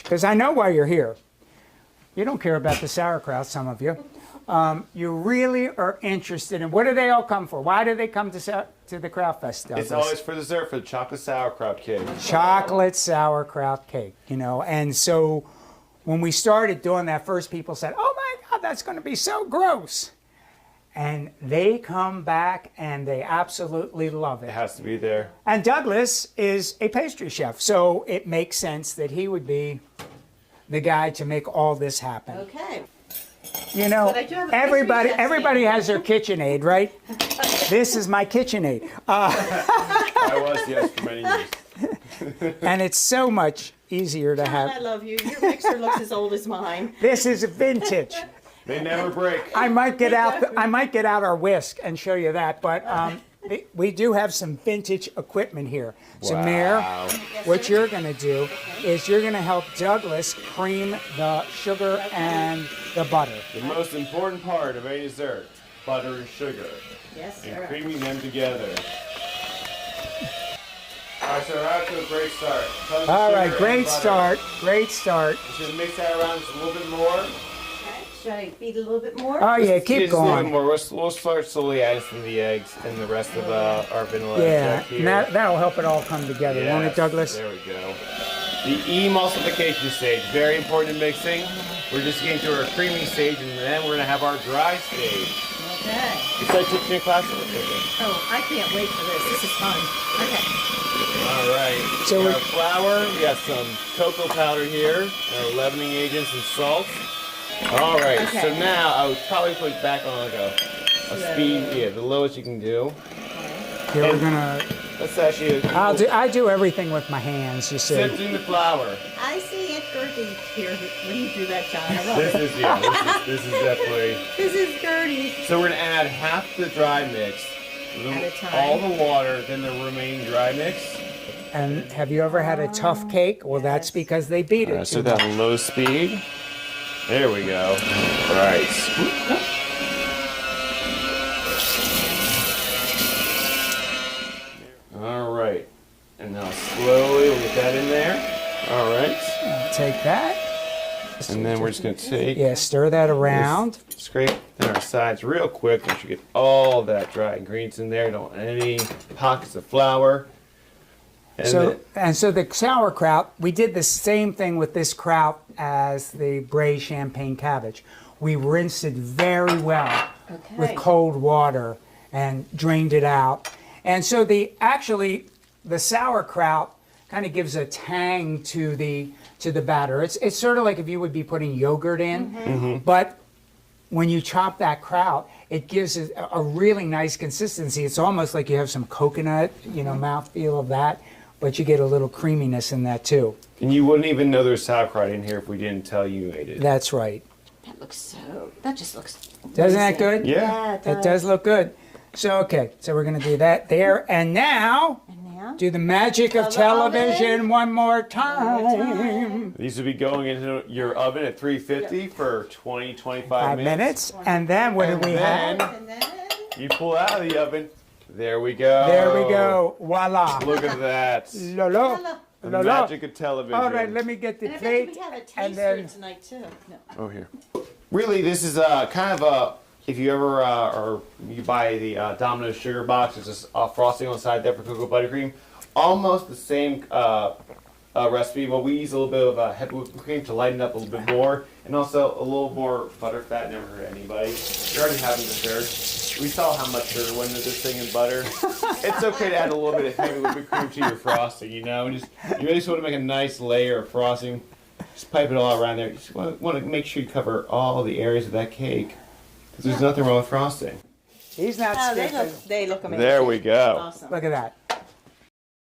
because I know why you're here. You don't care about the sauerkraut, some of you. You really are interested in, what do they all come for? Why do they come to the Kraut Fest, Douglas? It's always for dessert, for the chocolate sauerkraut cake. Chocolate sauerkraut cake, you know. And so when we started doing that, first people said, oh my God, that's going to be so gross. And they come back and they absolutely love it. It has to be there. And Douglas is a pastry chef, so it makes sense that he would be the guy to make all this happen. Okay. You know, But I do have a everybody has their KitchenAid, right? This is my KitchenAid. I was, yes, for many years. And it's so much easier to I have. love you. Your mixer looks as old as mine. This is vintage. They never break. I might get out our whisk and show you that, but we do have some vintage equipment here. So Mayor, what you're going to do is you're going to help Douglas cream the sugar and the butter. The most important part of any dessert, butter and sugar. Yes, And sir. creaming them together. All right, so we're out to a great start. Tons of All sugar right, and great butter. start, great start. Just mix that around just a little bit more. Okay. Should I beat a little bit more? Oh yeah, Just keep a little bit going. more. We'll start slowly adding some of the eggs and the rest of our vanilla Yeah, extract and here. that'll help it all come together, won't it, Yes, Douglas? There we go. The emulsification stage, very important in mixing. We're just getting to our creamy stage, and then we're gonna have our dry stage. Okay. It's like teaching your class a little bit. Oh, I can't wait for this. This is fun. Okay. All right. So So our flour, we got some cocoa powder here, our leavening agents and salt. All right. Okay. So now I would probably put it back on like a speed, yeah, the lowest you can do. Here we're gonna. That's actually. I do everything with my hands. You see. Sifting the flour. I see it, Gertie, here when you do that, John. I love This it. is yeah. This is definitely. This is Gertie. So we're gonna add half the dry mix, At a time. all the water, then the remaining dry mix. And have you ever had a tough cake? Well, that's Yes. because they beat it So too that much. low speed. There we go. All right. All right. And now slowly we'll get that in there. All right. Take that. And then we're just gonna take, Yeah, stir that around. scrape down our sides real quick. Make sure you get all that dry ingredients in there. Don't want any pockets of flour. And So the sauerkraut, we did the same thing with this kraut as the braised champagne cabbage. We rinsed it very well with Okay. cold water and drained it out. And so the sauerkraut kind of gives a tang to the batter. It's sort of like if you would be putting yogurt in, but when you chop that kraut, it gives it a really nice consistency. It's almost like you have some coconut, mouthfeel of that, but you get a little creaminess in that too. and you wouldn't even know there's sauerkraut in here if we didn't tell you made it. That's right. That just looks. Doesn't that good? Yeah. it It does look good. So, okay, so we're going to do that there. And now, And now? do the magic of Of the television oven. one more One more time. These will be going into your oven at 350 for 20-25 5 minutes. And then what do we have? And then. You pull out of the oven. There we go. There we go. Voila. Look at that. Lolo. The Lolo. magic of television. All right, let me get the And I bet plate. we have a And taster then, tonight too. No. Oh, here. Really, this is kind of a, if you ever, or you buy the Domino's sugar box, there's this frosting on the side there for cocoa buttercream. Almost the same recipe, but we use a little bit of heavy whipping cream to lighten up a little bit more, and also a little more butter fat. Never hurt anybody. You're already having dessert. We saw how much sugar went into this thing in butter. It's okay to add a little bit of heavy whipping cream to your frosting, you know. You really just want to make a nice layer of frosting. Just pipe it all around there. You just want to make sure you cover all the areas of that cake, because there's nothing wrong with frosting. he's not Oh, sticking. they look amazing. There we go. Awesome. Look at that.